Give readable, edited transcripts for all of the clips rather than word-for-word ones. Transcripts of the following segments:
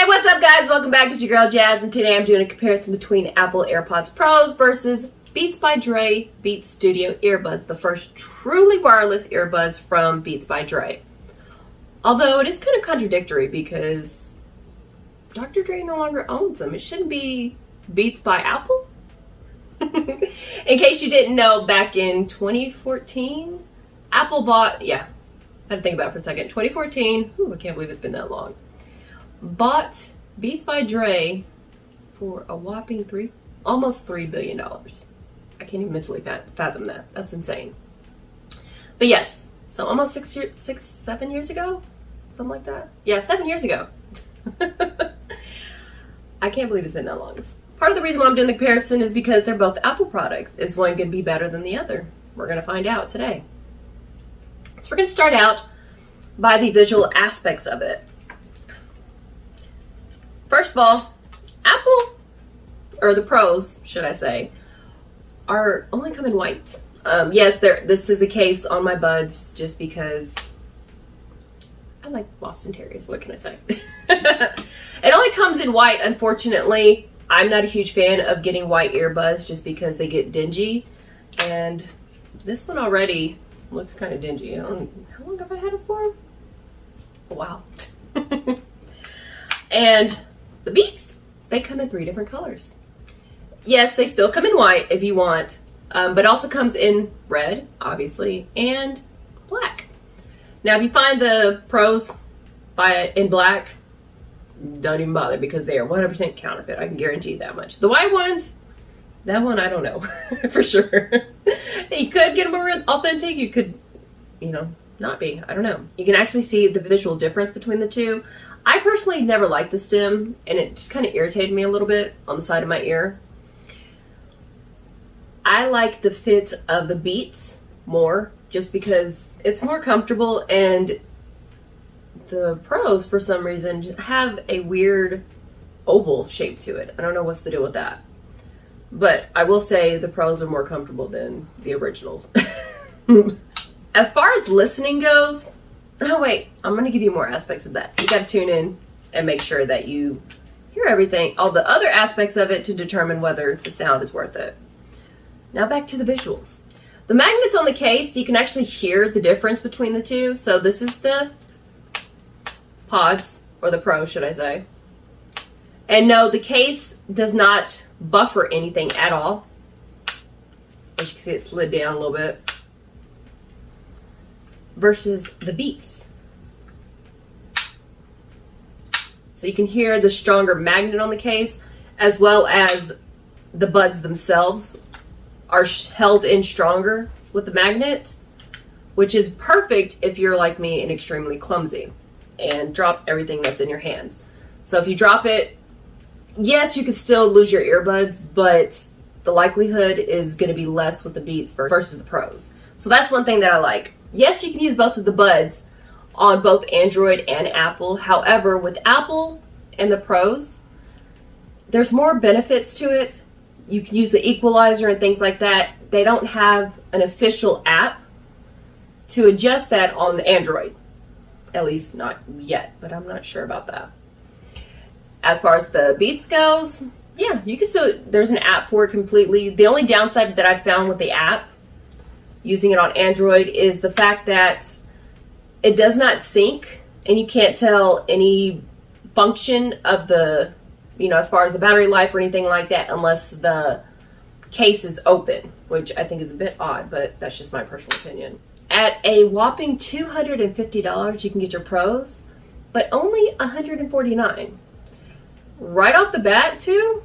Hey, what's up guys? Welcome back. It's your girl Jazz, and today I'm doing a comparison between Apple AirPods Pros versus Beats by Dre Beats Studio earbuds, the first truly wireless earbuds from Beats by Dre. Although it is kind of contradictory because Dr. Dre no longer owns them. It shouldn't be Beats by Apple. In case you didn't know, back in 2014, Apple bought, I had to think about it for a second, 2014, I can't believe it's been that long, bought Beats by Dre for a whopping almost $3 billion. I can't even mentally fathom that. That's insane. But yes, so almost 7 years ago, something like that. Yeah, 7 years ago. I can't believe it's been that long. Part of the reason why I'm doing the comparison is because they're both Apple products. Is one going to be better than the other? We're going to find out today. So we're going to start out by the visual aspects of it. First of all, Apple, or the Pros, should I say, are only come in white. Yes, this is a case on my buds just because I like Boston Terriers. What can I say? It only comes in white, unfortunately. I'm not a huge fan of getting white earbuds just because they get dingy. And this one already looks kind of dingy. How long have I had it for? Oh, wow. And the Beats, they come in 3 different colors. Yes, they still come in white if you want, but also comes in red, obviously, and black. Now, if you find the Pros in black, don't even bother because they are 100% counterfeit. I can guarantee that much. The white ones, that one I don't know for sure. You could get them more authentic. You could, not be. I don't know. You can actually see the visual difference between the two. I personally never liked the stem, and it just kind of irritated me a little bit on the side of my ear. I like the fit of the Beats more just because it's more comfortable, and the Pros, for some reason, have a weird oval shape to it. I don't know what's the deal with that. But I will say the Pros are more comfortable than the original. As far as listening goes, oh wait, I'm going to give you more aspects of that. You got to tune in and make sure that you hear everything, all the other aspects of it to determine whether the sound is worth it. Now back to the visuals. The magnets on the case, you can actually hear the difference between the two. So this is the Pods, or the Pro, should I say. And no, the case does not buffer anything at all. As you can see, it slid down a little bit. Versus the Beats. So you can hear the stronger magnet on the case, as well as the buds themselves are held in stronger with the magnet, which is perfect if you're like me and extremely clumsy and drop everything that's in your hands. So if you drop it, yes, you could still lose your earbuds, but the likelihood is going to be less with the Beats versus the Pros. So that's one thing that I like. Yes, you can use both of the buds on both Android and Apple. However, with Apple and the Pros, there's more benefits to it. You can use the equalizer and things like that. They don't have an official app to adjust that on the Android. At least not yet, but I'm not sure about that. As far as the Beats goes, yeah, you can still, there's an app for it completely. The only downside that I've found with the app, using it on Android, is the fact that it does not sync, and you can't tell any function of the, as far as the battery life or anything like that, unless the case is open, which I think is a bit odd, but that's just my personal opinion. At a whopping $250, you can get your Pros, but only $149. Right off the bat, too,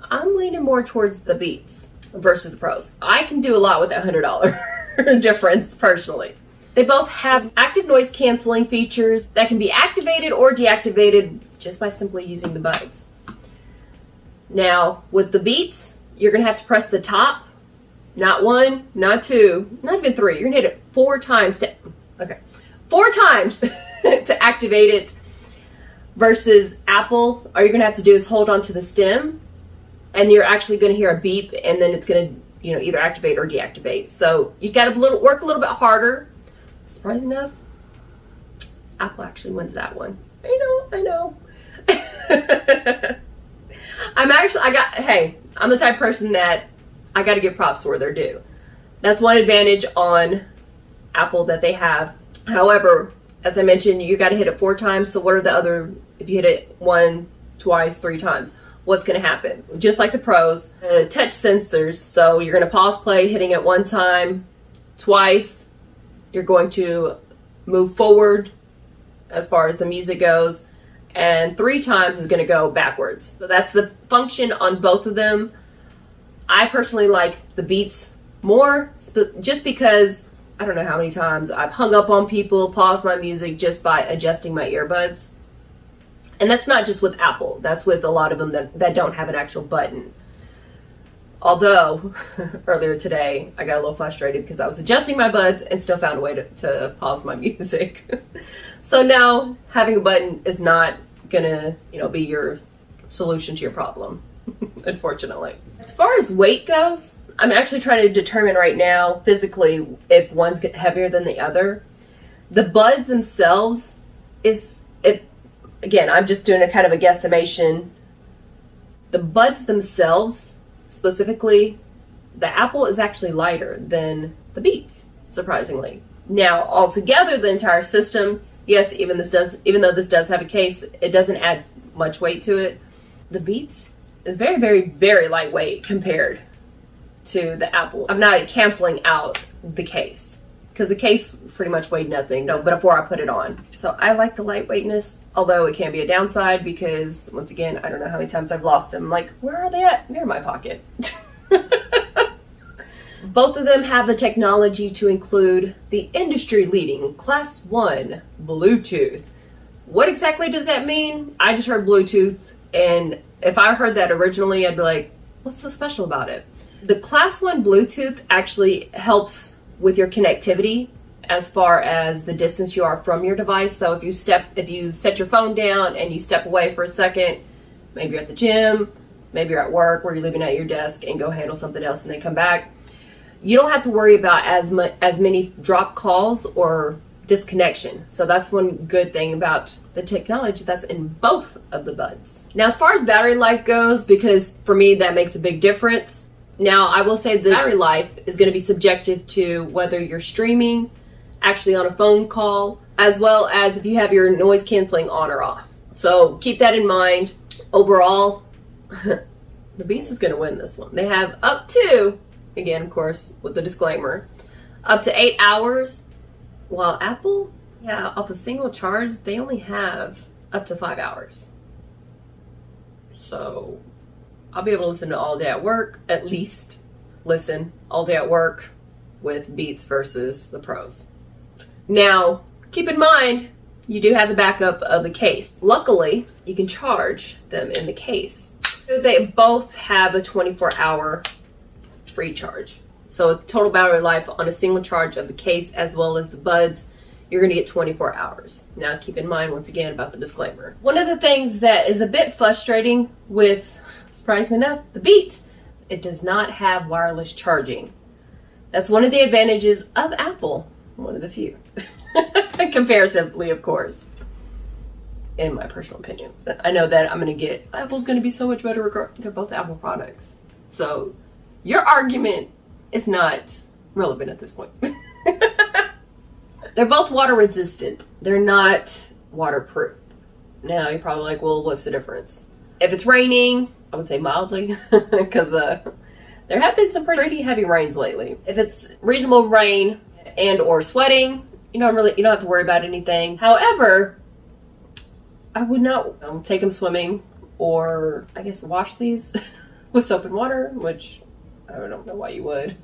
I'm leaning more towards the Beats versus the Pros. I can do a lot with that $100 difference, personally. They both have active noise canceling features that can be activated or deactivated just by simply using the buds. Now, with the Beats, you're going to have to press the top, not 1, not 2, not even 3. You're going to hit it 4 times to activate it. Versus Apple, all you're going to have to do is hold on to the stem, and you're actually going to hear a beep, and then it's going to, either activate or deactivate. So you've got to work a little bit harder. Surprising enough, Apple actually wins that one. I know. I'm the type of person that I got to give props where they're due. That's one advantage on Apple that they have. However, as I mentioned, you got to hit it 4 times. So what are the other, if you hit it 1, twice, 3 times, what's going to happen? Just like the Pros, touch sensors. So you're going to pause play, hitting it 1 time, twice. You're going to move forward as far as the music goes. And 3 times is going to go backwards. So that's the function on both of them. I personally like the Beats more, just because I don't know how many times I've hung up on people, paused my music just by adjusting my earbuds. And that's not just with Apple. That's with a lot of them that don't have an actual button. Although, earlier today, I got a little frustrated because I was adjusting my buds and still found a way to pause my music. So no, having a button is not gonna, be your solution to your problem, unfortunately. As far as weight goes, I'm actually trying to determine right now, physically, if one's heavier than the other. The buds themselves again, I'm just doing a kind of a guesstimation. The buds themselves, specifically, the Apple is actually lighter than the Beats, surprisingly. Now, altogether, the entire system, yes, even though this does have a case, it doesn't add much weight to it. The Beats is very, very, very lightweight compared to the Apple. I'm not canceling out the case, because the case pretty much weighed nothing, but before I put it on. So I like the lightweightness, although it can be a downside because, once again, I don't know how many times I've lost them. Like, where are they at? They're in my pocket. Both of them have the technology to include the industry-leading Class 1 Bluetooth. What exactly does that mean? I just heard Bluetooth, and if I heard that originally, I'd be like, what's so special about it? The Class 1 Bluetooth actually helps with your connectivity as far as the distance you are from your device. So if you set your phone down and you step away for a second, maybe you're at the gym, maybe you're at work where you're leaving at your desk and go handle something else and then come back, you don't have to worry about as many drop calls or disconnection. So that's one good thing about the technology that's in both of the buds. Now, as far as battery life goes, because for me that makes a big difference. Now, I will say the battery life is going to be subjective to whether you're streaming, actually on a phone call, as well as if you have your noise canceling on or off. So keep that in mind. Overall, the Beats is going to win this one. They have up to, again, of course, with the disclaimer, up to 8 hours, while Apple, off a single charge, they only have up to 5 hours. So I'll be able to listen to all day at work, at least listen all day at work with Beats versus the Pros. Now, keep in mind, you do have the backup of the case. Luckily, you can charge them in the case. They both have a 24-hour free charge. So a total battery life on a single charge of the case as well as the buds, you're going to get 24 hours. Now, keep in mind, once again, about the disclaimer. One of the things that is a bit frustrating with, surprisingly enough, the Beats, it does not have wireless charging. That's one of the advantages of Apple. One of the few. Comparatively, of course. In my personal opinion. I know that Apple's going to be so much better. They're both Apple products. So your argument is not relevant at this point. They're both water resistant. They're not waterproof. Now you're probably like, well, what's the difference? If it's raining, I would say mildly, because there have been some pretty heavy rains lately. If it's reasonable rain and or sweating, you don't have to worry about anything. However, I would not take them swimming, or I guess wash these with soap and water, which I don't know why you would.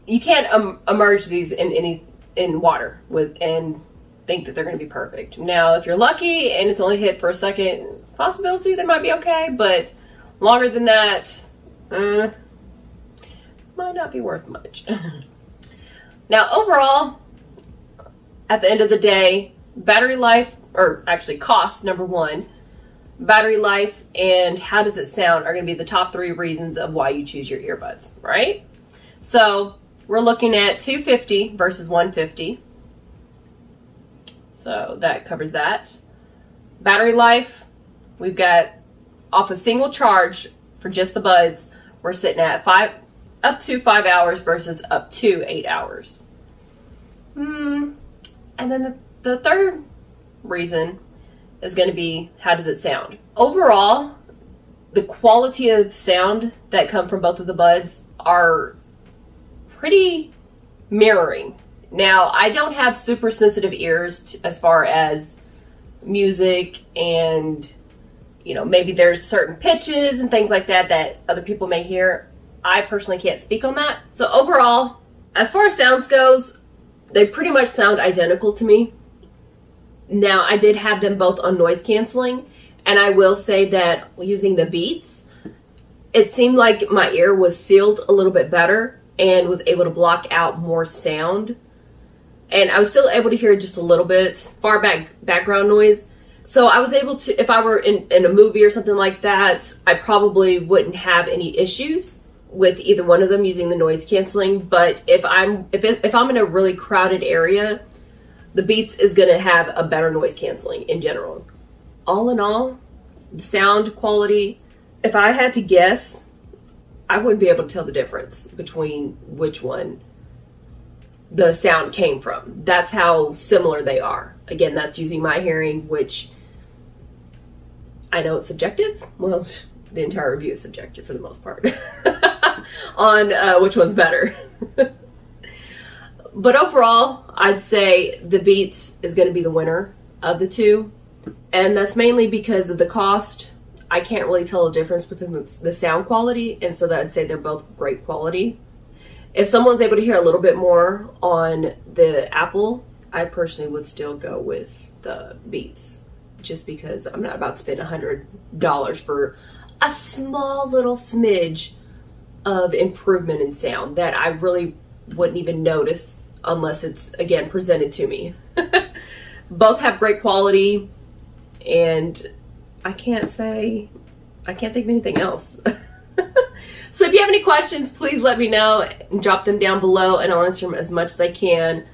You can't immerse these in water and think that they're going to be perfect. Now, if you're lucky and it's only hit for a second, it's a possibility they might be okay, but longer than that, might not be worth much. Now, overall, at the end of the day, battery life, or actually cost, number one, battery life and how does it sound are going to be the top 3 reasons of why you choose your earbuds, right? So we're looking at $250 versus $150. So that covers that. Battery life, we've got off a single charge for just the buds, we're sitting at up to 5 hours versus up to 8 hours. And then the third reason is going to be, how does it sound? Overall, the quality of sound that come from both of the buds are pretty mirroring. Now, I don't have super sensitive ears as far as music, and maybe there's certain pitches and things like that that other people may hear. I personally can't speak on that. So overall, as far as sounds goes, they pretty much sound identical to me. Now, I did have them both on noise canceling, and I will say that using the Beats, it seemed like my ear was sealed a little bit better and was able to block out more sound. And I was still able to hear just a little bit far background noise. So I was able to, if I were in a movie or something like that, I probably wouldn't have any issues with either one of them using the noise canceling. But if I'm in a really crowded area, the Beats is going to have a better noise canceling in general. All in all, the sound quality, if I had to guess, I wouldn't be able to tell the difference between which one the sound came from. That's how similar they are. Again, that's using my hearing, which I know it's subjective. Well, the entire review is subjective for the most part on which one's better. But overall, I'd say the Beats is going to be the winner of the two. And that's mainly because of the cost. I can't really tell the difference between the sound quality, and so that I'd say they're both great quality. If someone was able to hear a little bit more on the Apple, I personally would still go with the Beats, just because I'm not about to spend $100 for a small little smidge of improvement in sound that I really wouldn't even notice unless it's, again, presented to me. Both have great quality, and I can't think of anything else. So if you have any questions, please let me know and drop them down below, and I'll answer them as much as I can.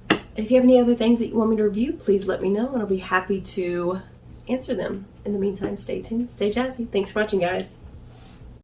And if you have any other things that you want me to review, please let me know, and I'll be happy to answer them. In the meantime, stay tuned, stay jazzy. Thanks for watching, guys.